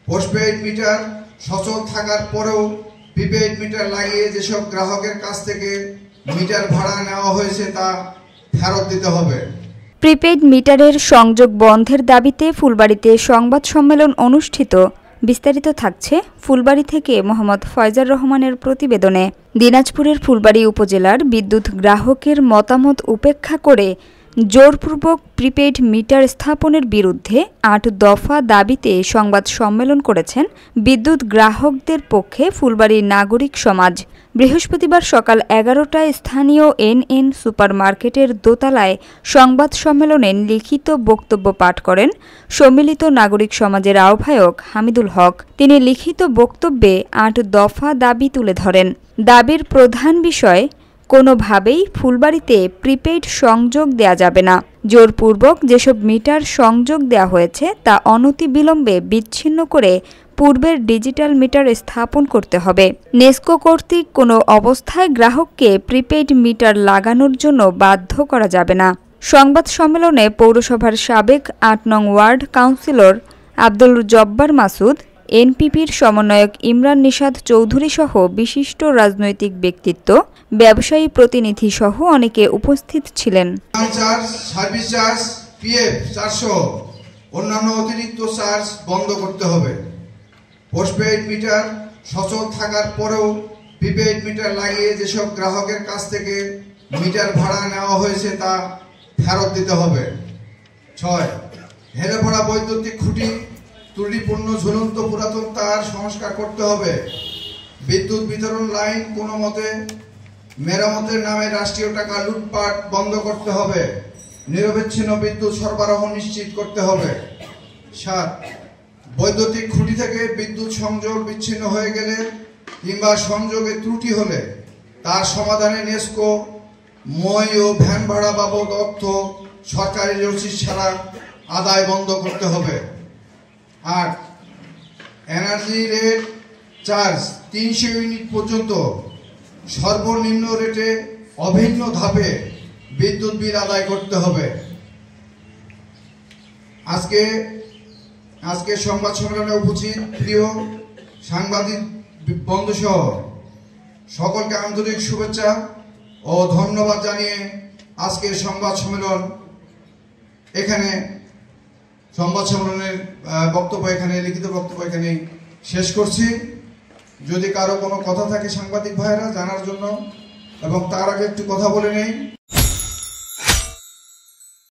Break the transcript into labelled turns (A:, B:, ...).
A: Postpaid metre সচল থাকার পরেও প্রিপেইড মিটার লাগিয়ে যেসব গ্রাহকের কাছ থেকে মিটার ভাড়া নেওয়া হয়েছে তা ফেরত দিতে হবে।
B: প্রিপেইড মিটারের সংযোগ বন্ধের দাবিতে ফুলবাড়ীতে সংবাদ সম্মেলন অনুষ্ঠিত। বিস্তারিত থাকছে ফুলবাড়ী থেকে মোহাম্মদ ফয়জার রহমানের প্রতিবেদনে। দিনাজপুরের ফুলবাড়ী উপজেলার বিদ্যুৎ গ্রাহকের মতামত উপেক্ষা করে জোরপূর্বক প্রিপেইড মিটার স্থাপনের বিরুদ্ধে ৮ দফা দাবিতে সংবাদ সম্মেলন করেছেন বিদ্যুৎ গ্রাহকদের পক্ষে ফুলবাড়ীর নাগরিক সমাজ। বৃহস্পতিবার সকাল ১১টায় স্থানীয় এনএন সুপার মার্কেটের দোতলায় সংবাদ সম্মেলনে লিখিত বক্তব্য পাঠ করেন সম্মিলিত নাগরিক সমাজের আহ্বায়ক হামিদুল হক। তিনি লিখিত বক্তব্যে ৮ দফা দাবি তুলে ধরেন। দাবির প্রধান বিষয়, কোনোভাবেই ফুলবাড়ীতে প্রিপেইড সংযোগ দেয়া যাবে না। জোরপূর্বক যেসব মিটার সংযোগ দেয়া হয়েছে তা অনতিবিলম্বে বিচ্ছিন্ন করে পূর্বের ডিজিটাল মিটার স্থাপন করতে হবে। নেসকো কর্তৃক কোনো অবস্থায় গ্রাহককে প্রিপেইড মিটার লাগানোর জন্য বাধ্য করা যাবে না। সংবাদ সম্মেলনে পৌরসভার সাবেক ৮ নং ওয়ার্ড কাউন্সিলর আব্দুল জব্বার মাসুদ, এনপিপির সমন্বয়ক ইমরান নিশাদ চৌধুরী সহ বিশিষ্ট রাজনৈতিক ব্যক্তিত্ব, ব্যবসায়ী প্রতিনিধি সহ অনেকে উপস্থিত ছিলেন।
A: সার্ভিস চার্জ, পিএফ চার্জ অন্যান্য অতিরিক্ত চার্জ বন্ধ করতে হবে। পোস্টপেইড মিটার সচল থাকার পরেও প্রিপেইড মিটার লাগিয়ে যেসব গ্রাহকের কাছ থেকে মিটার ভাড়া নেওয়া হয়েছে তা ফেরত দিতে হবে। ৬. হেলে পড়া বৈদ্যুতিক খুঁটি, ত্রুটিপূর্ণ ঝুলন্ত পুরাতন তার সংস্কার করতে হবে। বিদ্যুৎ বিতরণ লাইন কোনো মতে মেরামতের নামে রাষ্ট্রীয় টাকা লুটপাট বন্ধ করতে হবে। নিরবিচ্ছিন্ন বিদ্যুৎ সরবরাহ নিশ্চিত করতে হবে। ৭. বৈদ্যুতিক খুঁটি থেকে বিদ্যুৎ সংযোগ বিচ্ছিন্ন হয়ে গেলে কিংবা সংযোগে ত্রুটি হলে তার সমাধানে নেসকো মই ও ভ্যান ভাড়া বাবদ অর্থ সরকারি রসিদ ছাড়া আদায় বন্ধ করতে হবে। ৮. এনার্জি রেট চার্জ ৩০০ ইউনিট পর্যন্ত সর্বনিম্ন রেটে অভিন্ন ধাপে বিদ্যুৎ বিল আদায় করতে হবে। আজকে সংবাদ সম্মেলনে উপস্থিত প্রিয় সাংবাদিক বন্ধুসহ সকলকে আন্তরিক শুভেচ্ছা ও ধন্যবাদ জানিয়ে আজকের সংবাদ সম্মেলনের বক্তব্য এখানে লিখিত বক্তব্য এখানে শেষ করছি। যদি কারো কোনো কথা থাকে সাংবাদিক ভাইয়েরা জানার জন্য, এবং তার আগে একটু কথা বলে নেই।